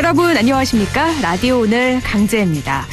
여러분 안녕하십니까? 라디오 오늘 강재입니다.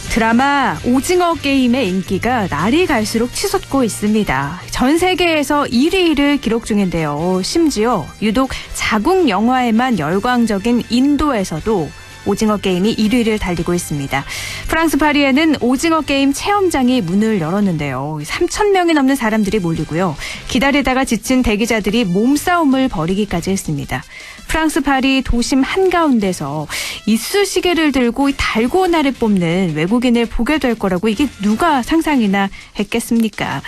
드라마 오징어 게임의 인기가 날이 갈수록 치솟고 있습니다. 전 세계에서 1위를 기록 중인데요. 심지어 유독 자국 영화에만 열광적인 인도에서도 오징어 게임이 1위를 달리고 있습니다. 프랑스 파리에는 오징어 게임 체험장이 문을 열었는데요. 3,000명이 넘는 사람들이 몰리고요. 기다리다가 지친 대기자들이 몸싸움을 벌이기까지 했습니다. 프랑스 파리 도심 한가운데서 이쑤시개를 들고 달고나를 뽑는 외국인을 보게 될 거라고 이게 누가 상상이나 했겠습니까?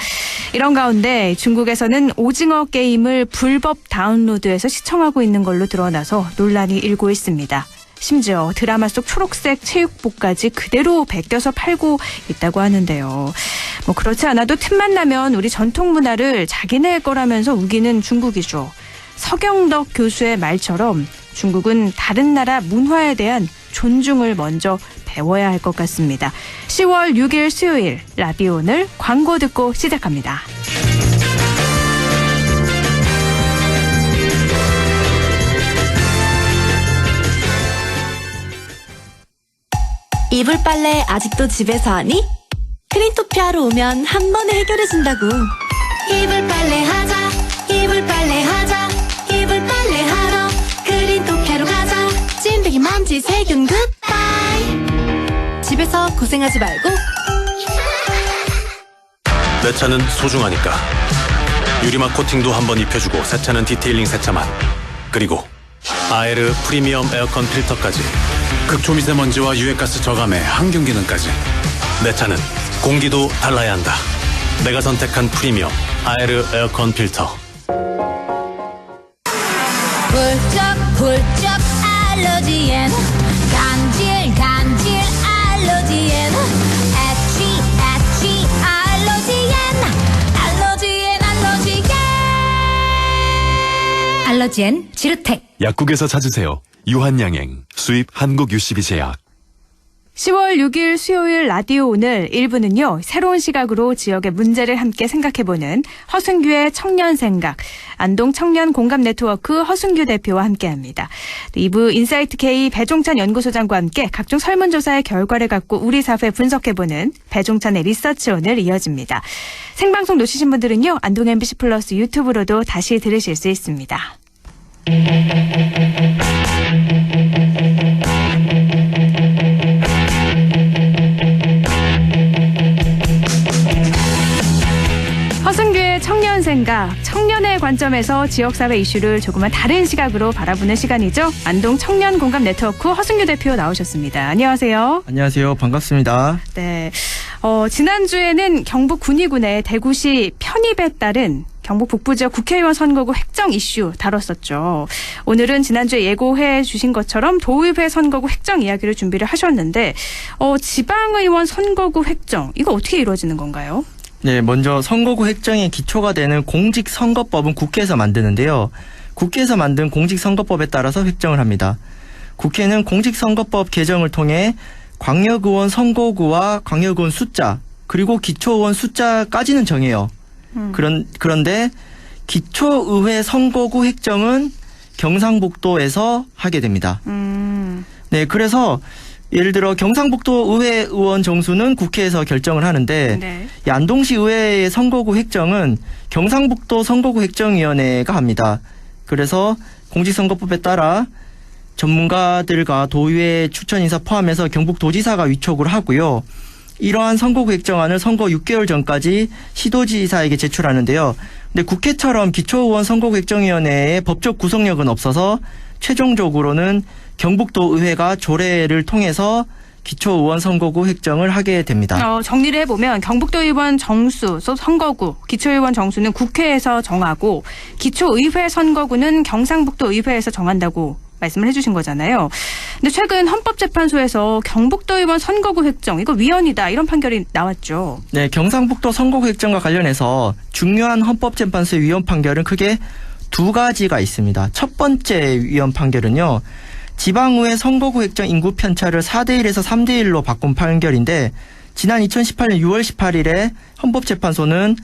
이런 가운데 중국에서는 오징어 게임을 불법 다운로드해서 시청하고 있는 걸로 드러나서 논란이 일고 있습니다. 심지어 드라마 속 초록색 체육복까지 그대로 베껴서 팔고 있다고 하는데요. 그렇지 않아도 틈만 나면 우리 전통 문화를 자기네 거라면서 우기는 중국이죠. 서경덕 교수의 말처럼 중국은 다른 나라 문화에 대한 존중을 먼저 배워야 할 것 같습니다. 10월 6일 수요일 라디오 오늘 광고 듣고 시작합니다. 이불 빨래 아직도 집에서 하니? 크린토피아로 오면 한 번에 해결해준다고. 이불 빨래 하자, 이불 빨래 하자, 이불 빨래 하러 크린토피아로 가자. 찐득이 먼지 세균 굿바이. 집에서 고생하지 말고 내 차는 소중하니까 유리막 코팅도 한번 입혀주고 세차는 디테일링 세차만, 그리고 아에르 프리미엄 에어컨 필터까지 극초미세먼지와 유해가스 저감에 항균기능까지. 내 차는 공기도 달라야 한다. 내가 선택한 프리미엄 아에르 에어컨 필터. 훌쩍훌쩍 알러지엔 간질 알러지엔 애취 알러지엔 지르텍. 약국에서 찾으세요. 유한양행 수입 한국UCB제약. 10월 6일 수요일 라디오 오늘 1부는요. 새로운 시각으로 지역의 문제를 함께 생각해보는 허순규의 청년생각, 안동 청년공감네트워크 허순규 대표와 함께합니다. 2부 인사이트K 배종찬 연구소장과 함께 각종 설문조사의 결과를 갖고 우리 사회 분석해보는 배종찬의 리서치 오늘 이어집니다. 생방송 놓치신 분들은요. 안동 MBC 플러스 유튜브로도 다시 들으실 수 있습니다. 허순규의 청년생각, 청년의 관점에서 지역사회 이슈를 조금만 다른 시각으로 바라보는 시간이죠. 안동 청년공감네트워크 허순규 대표 나오셨습니다. 안녕하세요. 안녕하세요. 반갑습니다. 네, 지난주에는 경북 군위군의 대구시 편입에 따른 경북 북부 지역 국회의원 선거구 획정 이슈 다뤘었죠. 오늘은 지난주에 예고해 주신 것처럼 도의회 선거구 획정 이야기를 준비를 하셨는데 지방의원 선거구 획정, 이거 어떻게 이루어지는 건가요? 네, 먼저 선거구 획정의 기초가 되는 공직선거법은 국회에서 만드는데요. 국회에서 만든 공직선거법에 따라서 획정을 합니다. 국회는 공직선거법 개정을 통해 광역의원 선거구와 광역의원 숫자, 그리고 기초의원 숫자까지는 정해요. 그런데 기초의회 선거구 획정은 경상북도에서 하게 됩니다. 네, 그래서 예를 들어 경상북도 의회 의원 정수는 국회에서 결정을 하는데, 네. 이 안동시 의회의 선거구 획정은 경상북도 선거구 획정위원회가 합니다. 그래서 공직선거법에 따라 전문가들과 도의회 추천인사 포함해서 경북도지사가 위촉을 하고요. 이러한 선거구 획정안을 선거 6개월 전까지 시도지사에게 제출하는데요. 근데 국회처럼 기초의원 선거구 획정위원회의 법적 구성력은 없어서 최종적으로는 경북도 의회가 조례를 통해서 기초의원 선거구 획정을 하게 됩니다. 정리를 해보면 경북도 의원 정수, 선거구, 기초의원 정수는 국회에서 정하고 기초의회 선거구는 경상북도 의회에서 정한다고 말씀을 해주신 거잖아요. 근데 최근 헌법재판소에서 경북도 의원 선거구 획정, 이거 위헌이다, 이런 판결이 나왔죠. 네, 경상북도 선거구 획정과 관련해서 중요한 헌법재판소의 위헌 판결은 크게 두 가지가 있습니다. 첫 번째 위헌 판결은요, 지방의회 선거구 획정 인구 편차를 4대1에서 3대1로 바꾼 판결인데, 지난 2018년 6월 18일에 헌법재판소는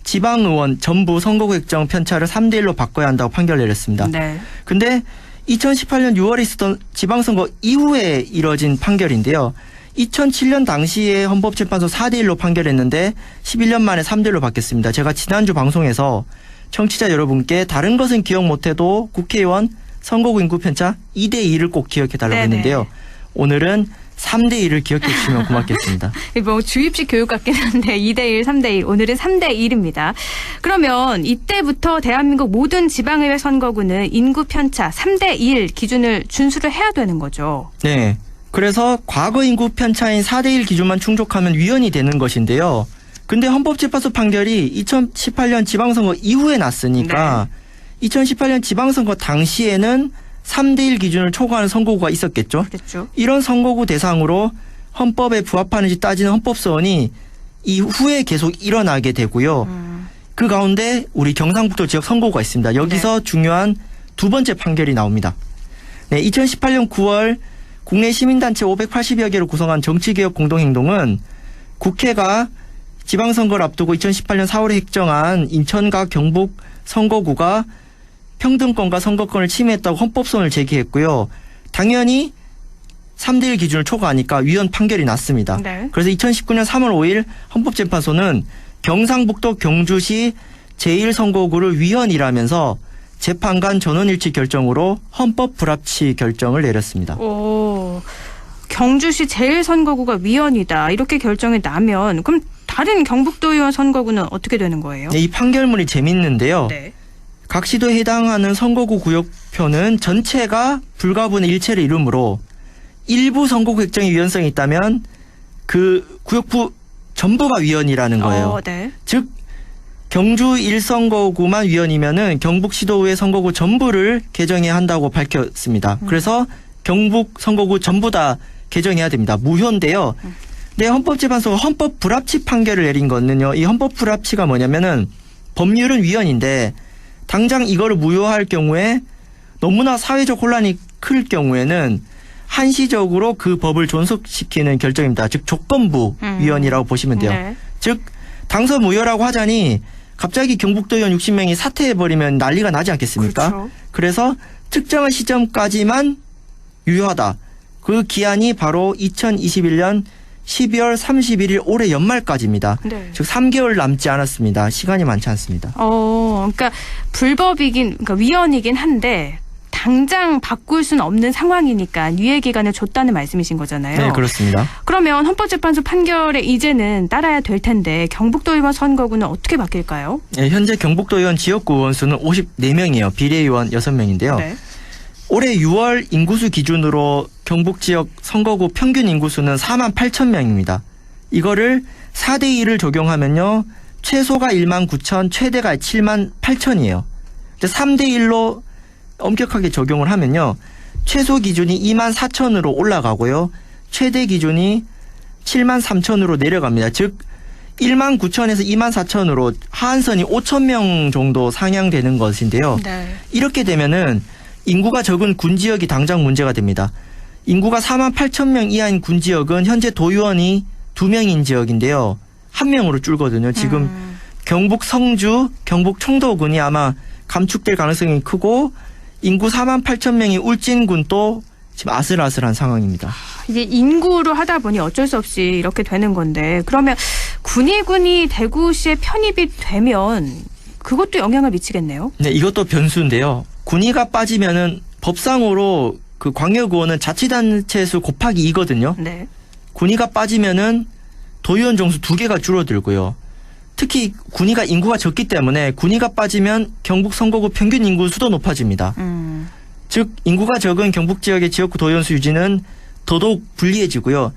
지방의원 전부 선거구 획정 편차를 3대1로 바꿔야 한다고 판결을 내렸습니다. 네. 근데 2018년 6월에 있었던 지방선거 이후에 이뤄진 판결인데요. 2007년 당시에 헌법재판소 4대1로 판결했는데 11년 만에 3대1로 바뀌었습니다. 제가 지난주 방송에서 청취자 여러분께 다른 것은 기억 못해도 국회의원 선거구 인구 편차 2대2를 꼭 기억해달라고 했는데요. 오늘은 3대1을 기억해 주시면 고맙겠습니다. 뭐 주입식 교육 같긴 한데 2대1, 3대1. 오늘은 3대1입니다. 그러면 이때부터 대한민국 모든 지방의회 선거구는 인구 편차 3대1 기준을 준수를 해야 되는 거죠. 네. 그래서 과거 인구 편차인 4대1 기준만 충족하면 위헌이 되는 것인데요. 근데 헌법재판소 판결이 2018년 지방선거 이후에 났으니까 2018년 지방선거 당시에는 3대1 기준을 초과하는 선거구가 있었겠죠. 그렇죠. 이런 선거구 대상으로 헌법에 부합하는지 따지는 헌법소원이 이후에 계속 일어나게 되고요. 그 가운데 우리 경상북도 지역 선거구가 있습니다. 여기서 중요한 두 번째 판결이 나옵니다. 네, 2018년 9월 국내 시민단체 580여 개로 구성한 정치개혁 공동행동은 국회가 지방선거를 앞두고 2018년 4월에 획정한 인천과 경북 선거구가 평등권과 선거권을 침해했다고 헌법소원을 제기했고요. 당연히 3대1 기준을 초과하니까 위헌 판결이 났습니다. 네. 그래서 2019년 3월 5일 헌법재판소는 경상북도 경주시 제1선거구를 위헌이라면서 재판관 전원일치 결정으로 헌법 불합치 결정을 내렸습니다. 오, 경주시 제1선거구가 위헌이다. 이렇게 결정이 나면 그럼 다른 경북도의원 선거구는 어떻게 되는 거예요? 이 판결문이 재밌는데요. 네. 각 시도에 해당하는 선거구 구역표는 전체가 불가분의 일체를 이루므로 일부 선거구 획정의 위헌성이 있다면 그 구역부 전부가 위헌이라는 거예요. 네. 즉 경주 1선거구만 위헌이면은 경북시도의회 선거구 전부를 개정해야 한다고 밝혔습니다. 그래서 경북 선거구 전부 다 개정해야 됩니다. 무효인데요. 네, 헌법재판소가 헌법 불합치 판결을 내린 거는요. 이 헌법 불합치가 뭐냐면은 법률은 위헌인데 당장 이거를 무효할 경우에 너무나 사회적 혼란이 클 경우에는 한시적으로 그 법을 존속시키는 결정입니다. 즉 조건부 위헌이라고 보시면 돼요. 네. 즉 당선 무효라고 하자니 갑자기 경북도의원 60명이 사퇴해버리면 난리가 나지 않겠습니까? 그렇죠. 그래서 특정한 시점까지만 유효하다. 그 기한이 바로 2021년 12월 31일 올해 연말까지입니다. 네. 즉 3개월 남지 않았습니다. 시간이 많지 않습니다. 그러니까 그러니까 위헌이긴 한데 당장 바꿀 수는 없는 상황이니까 유예 기간을 줬다는 말씀이신 거잖아요. 네, 그렇습니다. 그러면 헌법재판소 판결에 이제는 따라야 될 텐데 경북도의원 선거구는 어떻게 바뀔까요? 네, 현재 경북도의원 지역구 의원 수는 54명이에요. 비례의원 6명인데요. 네. 올해 6월 인구수 기준으로 경북 지역 선거구 평균 인구수는 4만 8천 명입니다. 이거를 4대2를 적용하면요. 최소가 1만 9천, 최대가 7만 8천이에요. 3대1로 엄격하게 적용을 하면요. 최소 기준이 2만 4천으로 올라가고요. 최대 기준이 7만 3천으로 내려갑니다. 즉 1만 9천에서 2만 4천으로 하한선이 5천 명 정도 상향되는 것인데요. 네. 이렇게 되면은 인구가 적은 군지역이 당장 문제가 됩니다. 인구가 4만 8천 명 이하인 군지역은 현재 도의원이 2명인 지역인데요. 1명으로 줄거든요. 지금 경북 성주, 경북 청도군이 아마 감축될 가능성이 크고 인구 4만 8천 명이 울진군도 지금 아슬아슬한 상황입니다. 이게 인구로 하다 보니 어쩔 수 없이 이렇게 되는 건데 그러면 군위군이 대구시에 편입이 되면 그것도 영향을 미치겠네요. 네, 이것도 변수인데요. 군위가 빠지면은 법상으로 그 광역의원은 자치단체 수 곱하기 2거든요. 네. 군위가 빠지면은 도의원 정수 2개가 줄어들고요. 특히 군위가 인구가 적기 때문에 군위가 빠지면 경북 선거구 평균 인구 수도 높아집니다. 즉 인구가 적은 경북 지역의 지역구 도의원 수 유지는 더더욱 불리해지고요.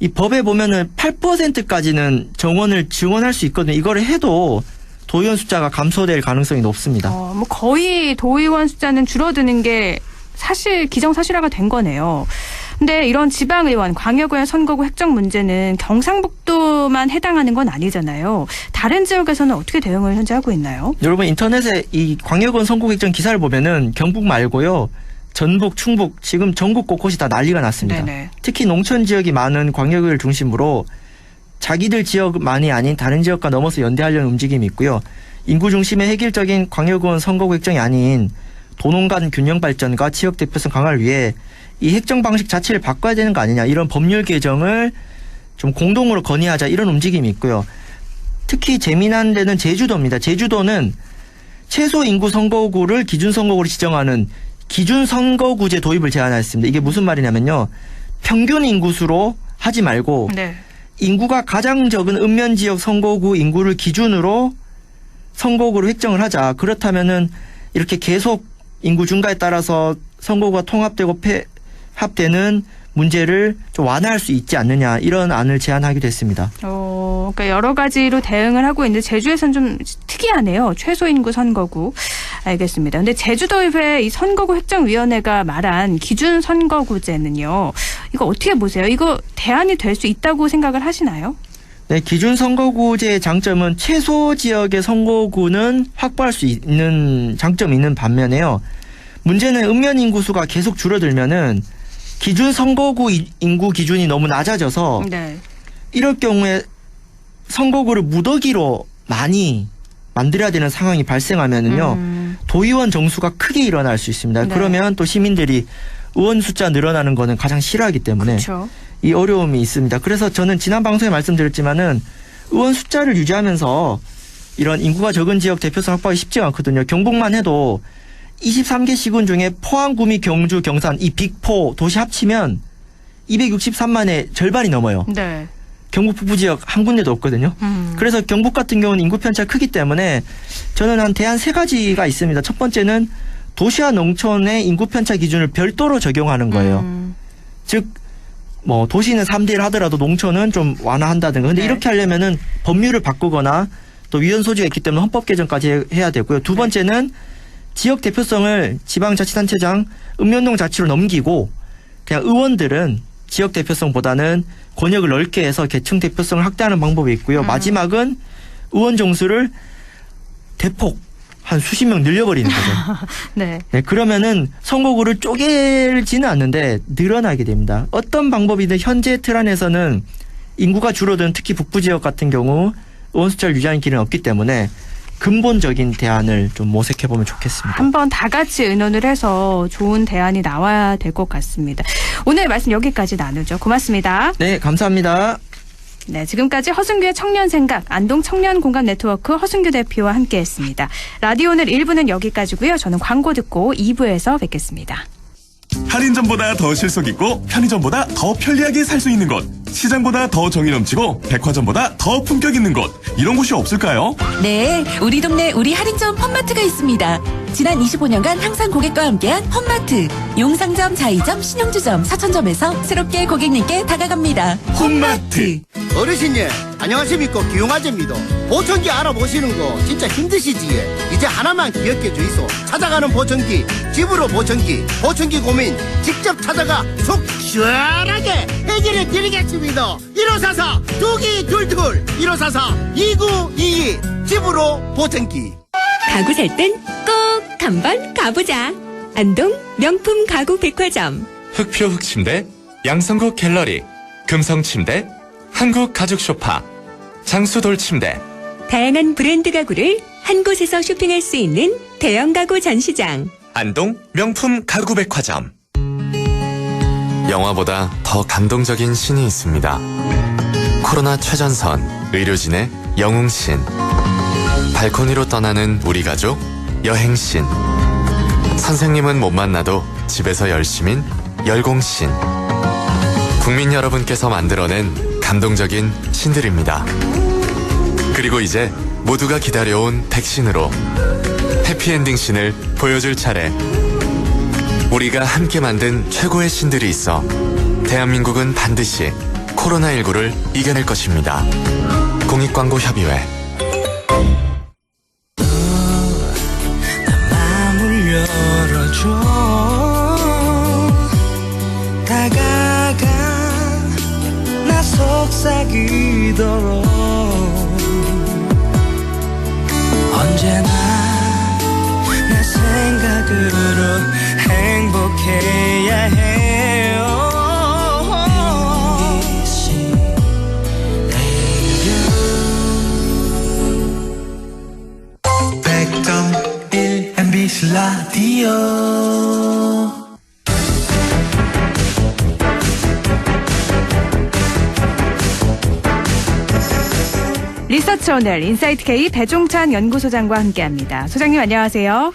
이 법에 보면은 8%까지는 정원을 지원할 수 있거든요. 이거를 해도 도의원 숫자가 감소될 가능성이 높습니다. 뭐 거의 도의원 숫자는 줄어드는 게 사실 기정사실화가 된 거네요. 근데 이런 지방의원, 광역의원 선거구 획정 문제는 경상북도만 해당하는 건 아니잖아요. 다른 지역에서는 어떻게 대응을 현재 하고 있나요? 여러분 인터넷에 이 광역의원 선거구 획정 기사를 보면은 경북 말고요. 전북, 충북 지금 전국 곳곳이 다 난리가 났습니다. 네네. 특히 농촌 지역이 많은 광역을 중심으로 자기들 지역만이 아닌 다른 지역과 넘어서 연대하려는 움직임이 있고요. 인구 중심의 획일적인 광역의원 선거구 획정이 아닌 도농 간 균형 발전과 지역 대표성 강화를 위해 이 획정 방식 자체를 바꿔야 되는 거 아니냐 이런 법률 개정을 좀 공동으로 건의하자 이런 움직임이 있고요. 특히 재미난 데는 제주도입니다. 제주도는 최소 인구 선거구를 기준 선거구로 지정하는 기준 선거구제 도입을 제안했습니다. 이게 무슨 말이냐면요. 평균 인구수로 하지 말고 네. 인구가 가장 적은 읍면 지역 선거구 인구를 기준으로 선거구로 획정을 하자. 그렇다면은 이렇게 계속 인구 증가에 따라서 선거구가 통합되고 합되는 문제를 좀 완화할 수 있지 않느냐 이런 안을 제안하기도 했습니다. 그러니까 여러 가지로 대응을 하고 있는데 제주에서는 좀 특이하네요. 최소 인구 선거구. 알겠습니다. 근데 제주도의회 이 선거구 획정위원회가 말한 기준 선거구제는요. 이거 어떻게 보세요? 이거 대안이 될 수 있다고 생각을 하시나요? 네, 기준 선거구제의 장점은 최소 지역의 선거구는 확보할 수 있는 장점이 있는 반면에요. 문제는 읍면 인구수가 계속 줄어들면은 기준 선거구 인구 기준이 너무 낮아져서 네. 이럴 경우에 선거구를 무더기로 많이 만들어야 되는 상황이 발생하면은요. 도의원 정수가 크게 일어날 수 있습니다. 네. 그러면 또 시민들이 의원 숫자 늘어나는 거는 가장 싫어하기 때문에 그렇죠. 이 어려움이 있습니다. 그래서 저는 지난 방송에 말씀드렸지만은 의원 숫자를 유지하면서 이런 인구가 적은 지역 대표성 확보하기 쉽지가 않거든요. 경북만 해도 23개 시군 중에 포항, 구미, 경주, 경산 이 빅4 도시 합치면 263만의 절반이 넘어요. 네. 경북 북부 지역 한 군데도 없거든요. 그래서 경북 같은 경우는 인구 편차가 크기 때문에 저는 한 대안 세 가지가 있습니다. 첫 번째는 도시와 농촌의 인구 편차 기준을 별도로 적용하는 거예요. 즉 뭐 도시는 3대1 하더라도 농촌은 좀 완화한다든가. 근데 네. 이렇게 하려면은 법률을 바꾸거나 또 위헌 소지가 있기 때문에 헌법 개정까지 해야 되고요. 두 번째는 지역 대표성을 지방자치단체장 읍면동 자치로 넘기고 그냥 의원들은 지역 대표성보다는 권역을 넓게 해서 계층 대표성을 확대하는 방법이 있고요. 마지막은 의원 정수를 대폭 한 수십 명 늘려버리는 거죠. 네. 네, 그러면은 선거구를 쪼개지는 않는데 늘어나게 됩니다. 어떤 방법이든 현재 틀 안에서는 인구가 줄어든 특히 북부 지역 같은 경우 의원 숫자를 유지하는 길은 없기 때문에 근본적인 대안을 좀 모색해보면 좋겠습니다. 한번 다 같이 의논을 해서 좋은 대안이 나와야 될 것 같습니다. 오늘 말씀 여기까지 나누죠. 고맙습니다. 네, 감사합니다. 네, 지금까지 허승규의 청년생각, 안동 청년공감 네트워크 허승규 대표와 함께했습니다. 라디오 오늘 1부는 여기까지고요. 저는 광고 듣고 2부에서 뵙겠습니다. 할인점보다 더 실속 있고 편의점보다 더 편리하게 살 수 있는 곳, 시장보다 더 정이 넘치고 백화점보다 더 품격 있는 곳, 이런 곳이 없을까요? 네, 우리 동네 우리 할인점 펀마트가 있습니다. 지난 25년간 항상 고객과 함께한 펀마트. 용상점, 자이점, 신용주점, 사천점에서 새롭게 고객님께 다가갑니다. 펀마트. 어르신님 안녕하십니까, 기용아재입니다. 보청기 알아보시는 거 진짜 힘드시지? 이제 하나만 기억해 주이소. 찾아가는 보청기, 집으로 보청기, 보청기 고민 직접 찾아가 속 시원하게 해결해 드리겠습니다. 1544-2222 1544-2922 집으로 보청기. 가구 살 땐 꼭 한번 가보자. 안동 명품 가구 백화점. 흑표 흑침대, 양성국 갤러리, 금성침대, 한국 가죽 소파, 장수돌 침대. 다양한 브랜드 가구를 한 곳에서 쇼핑할 수 있는 대형 가구 전시장. 안동 명품 가구 백화점. 영화보다 더 감동적인 씬이 있습니다. 코로나 최전선, 의료진의 영웅씬. 발코니로 떠나는 우리 가족, 여행씬. 선생님은 못 만나도 집에서 열심인 열공씬. 국민 여러분께서 만들어낸 감동적인 신들입니다. 그리고 이제 모두가 기다려온 백신으로 해피엔딩 신을 보여줄 차례. 우리가 함께 만든 최고의 신들이 있어 대한민국은 반드시 코로나19를 이겨낼 것입니다. 공익광고협의회. 마음을 열어줘. 다가가 나 속삭이도록. 언제나 내 생각으로 행복해야 해요. MBC 라디오 라디오 리서치 오늘 인사이트 K 배종찬 연구소장과 함께합니다. 소장님 안녕하세요.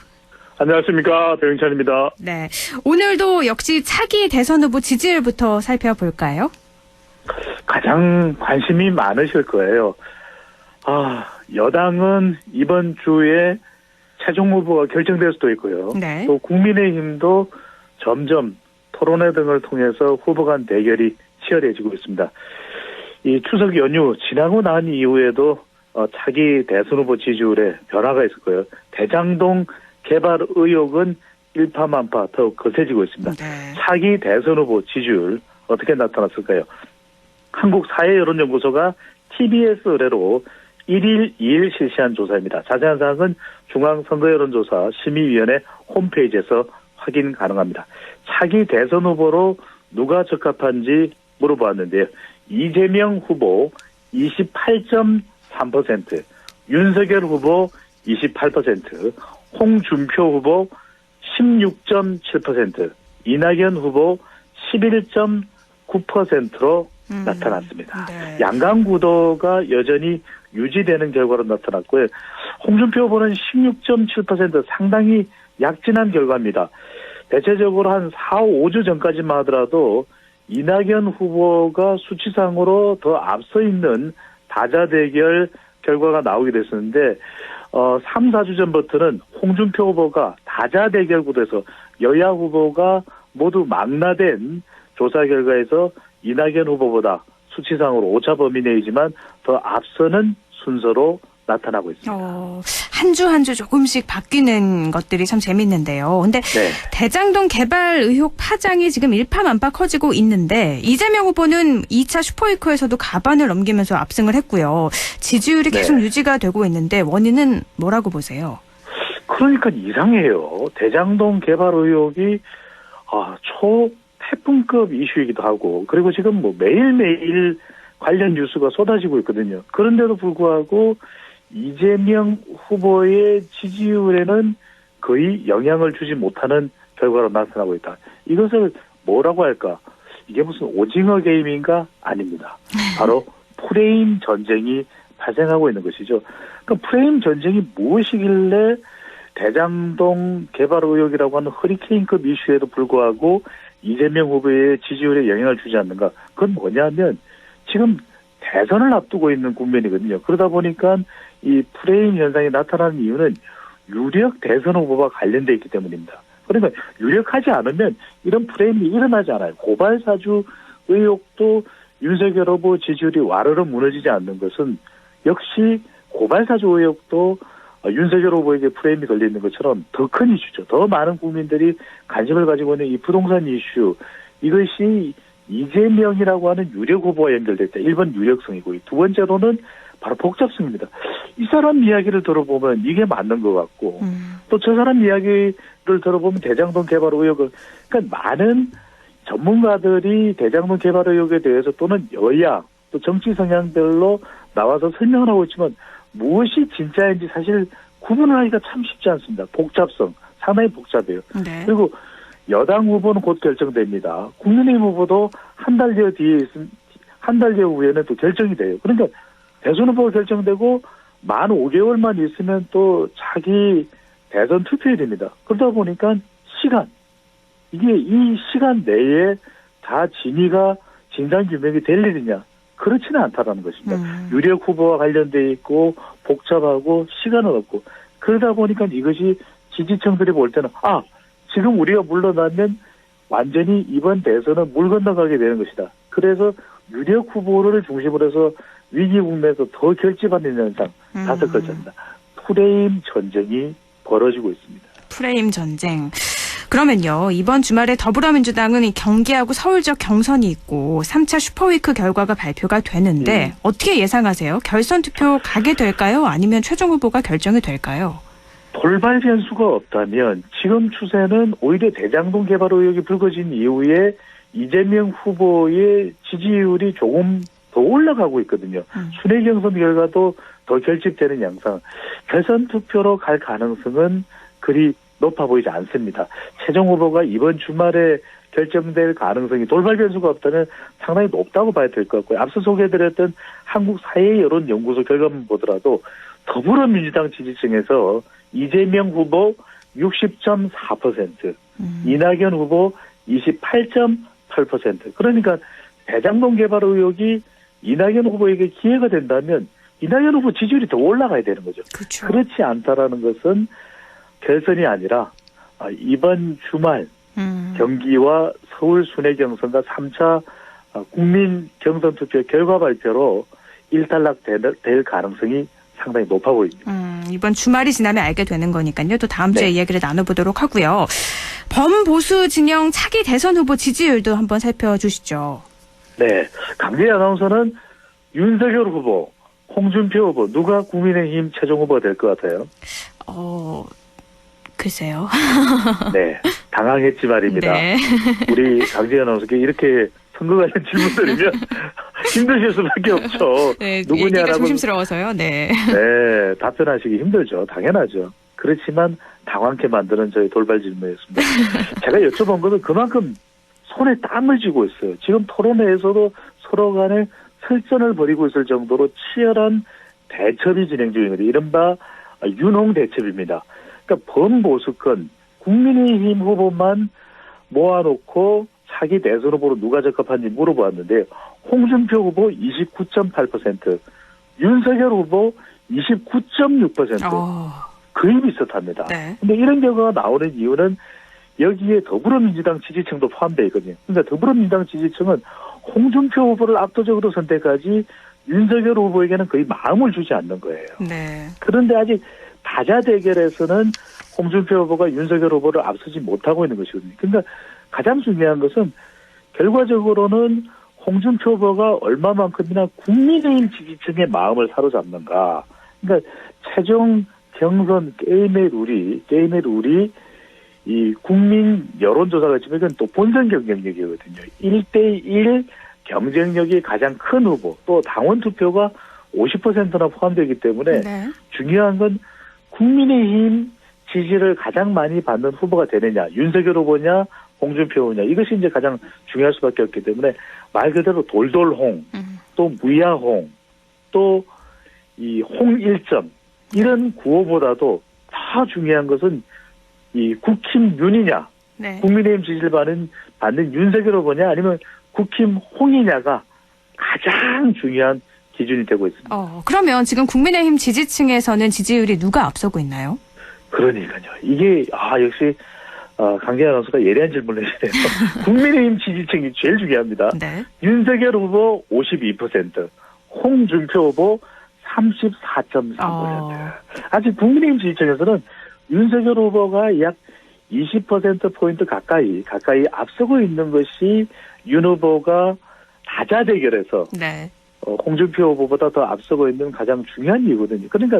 안녕하십니까. 배용찬입니다. 네, 오늘도 역시 차기 대선 후보 지지율부터 살펴볼까요? 가장 관심이 많으실 거예요. 여당은 이번 주에 최종 후보가 결정될 수도 있고요. 네. 또 국민의힘도 점점 토론회 등을 통해서 후보 간 대결이 치열해지고 있습니다. 이 추석 연휴 지나고 난 이후에도 차기 대선 후보 지지율에 변화가 있을 거예요. 대장동 개발 의혹은 일파만파 더욱 거세지고 있습니다. 네. 차기 대선 후보 지지율 어떻게 나타났을까요? 한국사회여론연구소가 TBS 의뢰로 1일 2일 실시한 조사입니다. 자세한 사항은 중앙선거여론조사 심의위원회 홈페이지에서 확인 가능합니다. 차기 대선 후보로 누가 적합한지 물어보았는데요. 이재명 후보 28.3%, 윤석열 후보 28%, 홍준표 후보 16.7%, 이낙연 후보 11.9%로 나타났습니다. 네. 양강 구도가 여전히 유지되는 결과로 나타났고요. 홍준표 후보는 16.7% 상당히 약진한 결과입니다. 대체적으로 한 4, 5주 전까지만 하더라도 이낙연 후보가 수치상으로 더 앞서 있는 다자대결 결과가 나오게 됐었는데 3, 4주 전부터는 홍준표 후보가 다자대결 구도에서 여야 후보가 모두 망라된 조사 결과에서 이낙연 후보보다 수치상으로 오차 범위 내이지만 더 앞서는 순서로 나타나고 있습니다. 한 주 한 주 조금씩 바뀌는 것들이 참 재밌는데요. 근데 네. 대장동 개발 의혹 파장이 지금 일파만파 커지고 있는데 이재명 후보는 2차 슈퍼위크에서도 가반을 넘기면서 압승을 했고요. 지지율이 계속 네. 유지가 되고 있는데 원인은 뭐라고 보세요? 그러니까 이상해요. 대장동 개발 의혹이 초태풍급 이슈이기도 하고 그리고 지금 뭐 매일매일 관련 뉴스가 쏟아지고 있거든요. 그런데도 불구하고 이재명 후보의 지지율에는 거의 영향을 주지 못하는 결과로 나타나고 있다. 이것을 뭐라고 할까? 이게 무슨 오징어 게임인가? 아닙니다. 바로 프레임 전쟁이 발생하고 있는 것이죠. 그러니까 프레임 전쟁이 무엇이길래 대장동 개발 의혹이라고 하는 허리케인급 이슈에도 불구하고 이재명 후보의 지지율에 영향을 주지 않는가? 그건 뭐냐면 지금 대선을 앞두고 있는 국면이거든요. 그러다 보니까 이 프레임 현상이 나타나는 이유는 유력 대선 후보와 관련돼 있기 때문입니다. 그러니까 유력하지 않으면 이런 프레임이 일어나지 않아요. 고발사주 의혹도 윤석열 후보 지지율이 와르르 무너지지 않는 것은 역시 고발사주 의혹도 윤석열 후보에게 프레임이 걸려 있는 것처럼 더 큰 이슈죠. 더 많은 국민들이 관심을 가지고 있는 이 부동산 이슈, 이것이 이재명이라고 하는 유력 후보와 연결될 때 1번 유력성이고 두 번째로는 바로 복잡성입니다. 이 사람 이야기를 들어보면 이게 맞는 것 같고 또 저 사람 이야기를 들어보면 대장동 개발 의혹을 그러니까 많은 전문가들이 대장동 개발 의혹에 대해서 또는 여야 또 정치 성향별로 나와서 설명을 하고 있지만 무엇이 진짜인지 사실 구분을 하기가 참 쉽지 않습니다. 복잡성 상당히 복잡해요. 네. 그리고 여당 후보는 곧 결정됩니다. 국민의힘 후보도 한 달여 후에는 또 결정이 돼요. 그러니까 대선 후보가 결정되고 만 5개월만 있으면 또 자기 대선 투표일입니다. 그러다 보니까 이게 이 시간 내에 다 진위가 진상규명이 될 일이냐? 그렇지는 않다라는 것입니다. 유력 후보와 관련돼 있고 복잡하고 시간은 없고 그러다 보니까 이것이 지지층들이 볼 때는 지금 우리가 물러나면 완전히 이번 대선은 물 건너가게 되는 것이다. 그래서 유력 후보를 중심으로 해서 위기 국면에서 더 결집하는 현상 다섯 번째입니다. 프레임 전쟁이 벌어지고 있습니다. 프레임 전쟁. 그러면요, 이번 주말에 더불어민주당은 이 경기하고 서울 지역 경선이 있고 3차 슈퍼위크 결과가 발표가 되는데 어떻게 예상하세요? 결선 투표 가게 될까요? 아니면 최종 후보가 결정이 될까요? 돌발 변수가 없다면 지금 추세는 오히려 대장동 개발 의혹이 불거진 이후에 이재명 후보의 지지율이 조금 더 올라가고 있거든요. 순회 경선 결과도 더 결집되는 양상. 결선 투표로 갈 가능성은 그리 높아 보이지 않습니다. 최종 후보가 이번 주말에 결정될 가능성이 돌발 변수가 없다면 상당히 높다고 봐야 될 것 같고요. 앞서 소개해드렸던 한국 사회여론연구소 결과만 보더라도 더불어민주당 지지층에서 이재명 후보 60.4%, 이낙연 후보 28.8%. 그러니까 대장동 개발 의혹이 이낙연 후보에게 기회가 된다면 이낙연 후보 지지율이 더 올라가야 되는 거죠. 그렇죠. 그렇지 않다라는 것은 결선이 아니라 이번 주말 경기와 서울 순회 경선과 3차 국민 경선 투표 결과 발표로 일단락 될 가능성이 상당히 높아 보입니다. 이번 주말이 지나면 알게 되는 거니까요. 또 다음 주에 네. 이야기를 나눠보도록 하고요. 범보수 진영 차기 대선 후보 지지율도 한번 살펴주시죠. 네. 강재희 아나운서는 윤석열 후보, 홍준표 후보 누가 국민의힘 최종 후보가 될 것 같아요? 글쎄요. 네. 당황했지 말입니다. 네. 우리 강재희 아나운서께 이렇게 선거 관련 질문드리면 힘드실 수밖에 없죠. 네, 얘기가 누구냐라고. 조심스러워서요. 네. 네. 답변하시기 힘들죠. 당연하죠. 그렇지만 당황케 만드는 저희 돌발 질문이었습니다. 제가 여쭤본 것은 그만큼 손에 땀을 쥐고 있어요. 지금 토론회에서도 서로 간에 설전을 벌이고 있을 정도로 치열한 대첩이 진행 중입니다. 이른바 윤홍 대첩입니다. 그러니까 범보수권 국민의힘 후보만 모아놓고 차기 대선 후보로 누가 적합한지 물어보았는데 홍준표 후보 29.8%, 윤석열 후보 29.6%. 거의 비슷합니다. 그런데 이런 결과가 나오는 이유는 여기에 더불어민주당 지지층도 포함되어 있거든요. 그러니까 더불어민주당 지지층은 홍준표 후보를 압도적으로 선택하지 윤석열 후보에게는 거의 마음을 주지 않는 거예요. 네. 그런데 아직 다자 대결에서는 홍준표 후보가 윤석열 후보를 앞서지 못하고 있는 것이거든요. 그러니까 가장 중요한 것은 결과적으로는 홍준표 후보가 얼마만큼이나 국민의힘 지지층의 마음을 사로잡는가. 그러니까 최종 경선 게임의 룰이 이 국민 여론조사가 지금 이건 또 본선 경쟁력이거든요. 1대1 경쟁력이 가장 큰 후보, 또 당원 투표가 50%나 포함되기 때문에 네. 중요한 건 국민의힘 지지를 가장 많이 받는 후보가 되느냐, 윤석열 후보냐, 홍준표 후보냐, 이것이 이제 가장 중요할 수밖에 없기 때문에 말 그대로 돌돌홍, 또 무야홍, 또 이 홍일점 이런 구호보다도 더 중요한 것은 이 국힘 윤이냐, 네. 국민의힘 지지를 받는 윤석열 후보냐, 아니면 국힘 홍이냐가 가장 중요한 기준이 되고 있습니다. 그러면 지금 국민의힘 지지층에서는 지지율이 누가 앞서고 있나요? 그러니까요. 이게 역시 강재현 아나운서가 예리한 질문을 해주네요. 국민의힘 지지층이 제일 중요합니다. 네. 윤석열 후보 52%, 홍준표 후보 34.3%. 아직 국민의힘 지지층에서는 윤석열 후보가 약 20%포인트 가까이 앞서고 있는 것이 윤 후보가 다자 대결에서 네. 홍준표 후보보다 더 앞서고 있는 가장 중요한 이유거든요. 그러니까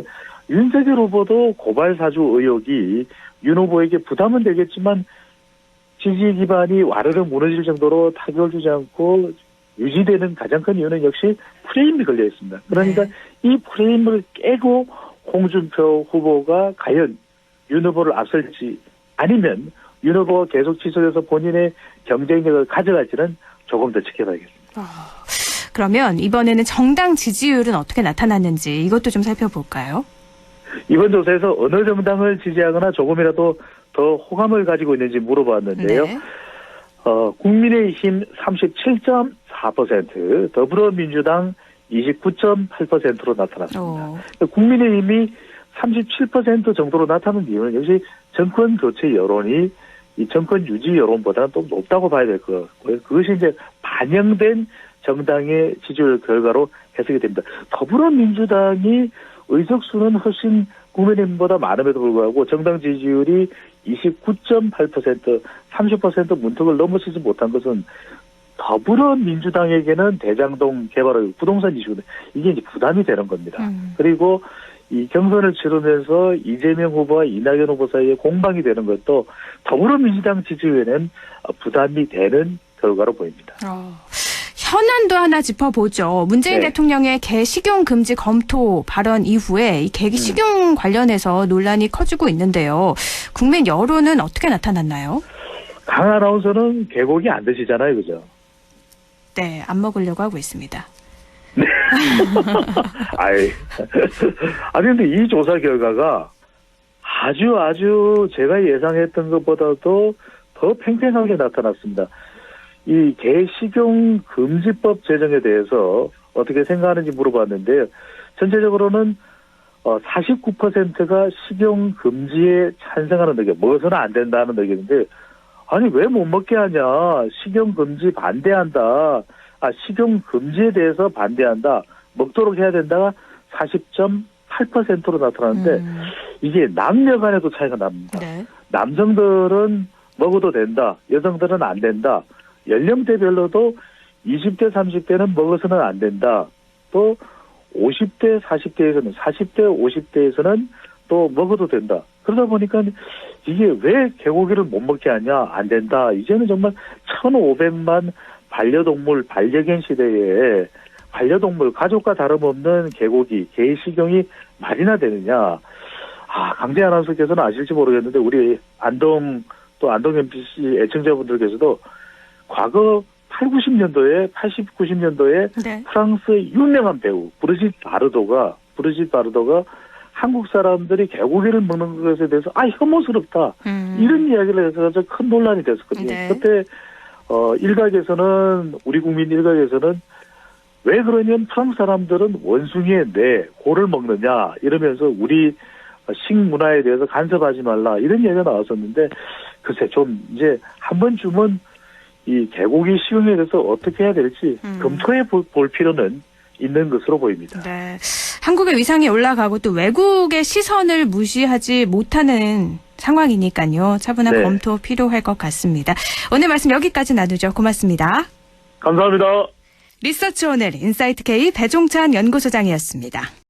윤석열 후보도 고발 사주 의혹이 윤 후보에게 부담은 되겠지만 지지 기반이 와르르 무너질 정도로 타격을 주지 않고 유지되는 가장 큰 이유는 역시 프레임이 걸려 있습니다. 그러니까 이 프레임을 깨고 홍준표 후보가 과연 윤 후보를 앞설지 아니면 윤 후보가 계속 지속해서 본인의 경쟁력을 가져갈지는 조금 더 지켜봐야겠습니다. 그러면 이번에는 정당 지지율은 어떻게 나타났는지 이것도 좀 살펴볼까요? 이번 조사에서 어느 정당을 지지하거나 조금이라도 더 호감을 가지고 있는지 물어봤는데요. 네. 국민의힘 37.4%, 더불어민주당 29.8%로 나타났습니다. 국민의힘이 37% 정도로 나타난 이유는 역시 정권 교체 여론이 이 정권 유지 여론보다는 또 높다고 봐야 될 것 같고요. 그것이 이제 반영된 정당의 지지율 결과로 해석이 됩니다. 더불어민주당이 의석수는 훨씬 국민의힘보다 많음에도 불구하고 정당 지지율이 29.8%, 30% 문턱을 넘어서지 못한 것은 더불어민주당에게는 대장동 개발, 부동산 이슈는 이게 이제 부담이 되는 겁니다. 그리고 이 경선을 치르면서 이재명 후보와 이낙연 후보 사이에 공방이 되는 것도 더불어민주당 지지율에는 부담이 되는 결과로 보입니다. 현안도 하나 짚어보죠. 문재인 네. 대통령의 개 식용 금지 검토 발언 이후에 이 개 식용 관련해서 논란이 커지고 있는데요. 국민 여론은 어떻게 나타났나요? 강 아나운서는 개고기 안 드시잖아요, 그죠? 네, 안 먹으려고 하고 있습니다. 아니 근데 이 조사 결과가 아주 제가 예상했던 것보다도 더 팽팽하게 나타났습니다. 이 개 식용 금지법 제정에 대해서 어떻게 생각하는지 물어봤는데요. 전체적으로는 49%가 식용 금지에 찬성하는 의견, 먹어서는 안 된다는 의견인데, 아니 왜 못 먹게 하냐? 식용 금지 반대한다. 식용 금지에 대해서 반대한다. 먹도록 해야 된다가 40.8%로 나타나는데 이게 남녀 간에도 차이가 납니다. 네. 남성들은 먹어도 된다. 여성들은 안 된다. 연령대별로도 20대, 30대는 먹어서는 안 된다. 또 50대, 40대에서는 40대, 50대에서는 또 먹어도 된다. 그러다 보니까 이게 왜 개고기를 못 먹게 하냐? 안 된다. 이제는 정말 1,500만 반려동물 반려견 시대에 반려동물 가족과 다름없는 개고기, 개 식용이 말이나 되느냐. 강재 아나운서께서는 아실지 모르겠는데 우리 안동 MBC 애청자분들께서도 과거 80, 90년도에 네. 프랑스의 유명한 배우 브리짓 바르도가 한국 사람들이 개고기를 먹는 것에 대해서 혐오스럽다 이런 이야기를 해서 큰 논란이 됐었거든요. 네. 그때 우리 국민 일각에서는 왜 그러냐면 프랑스 사람들은 원숭이의 뇌, 고를 먹느냐 이러면서 우리 식문화에 대해서 간섭하지 말라 이런 얘기가 나왔었는데 글쎄 좀 이제 한 번쯤은 이 개고기 식용에 대해서 어떻게 해야 될지 검토해 볼 필요는 있는 것으로 보입니다. 네. 한국의 위상이 올라가고 또 외국의 시선을 무시하지 못하는 상황이니까요. 차분한 네. 검토 필요할 것 같습니다. 오늘 말씀 여기까지 나누죠. 고맙습니다. 감사합니다. 리서치 오늘 인사이트 K 배종찬 연구소장이었습니다.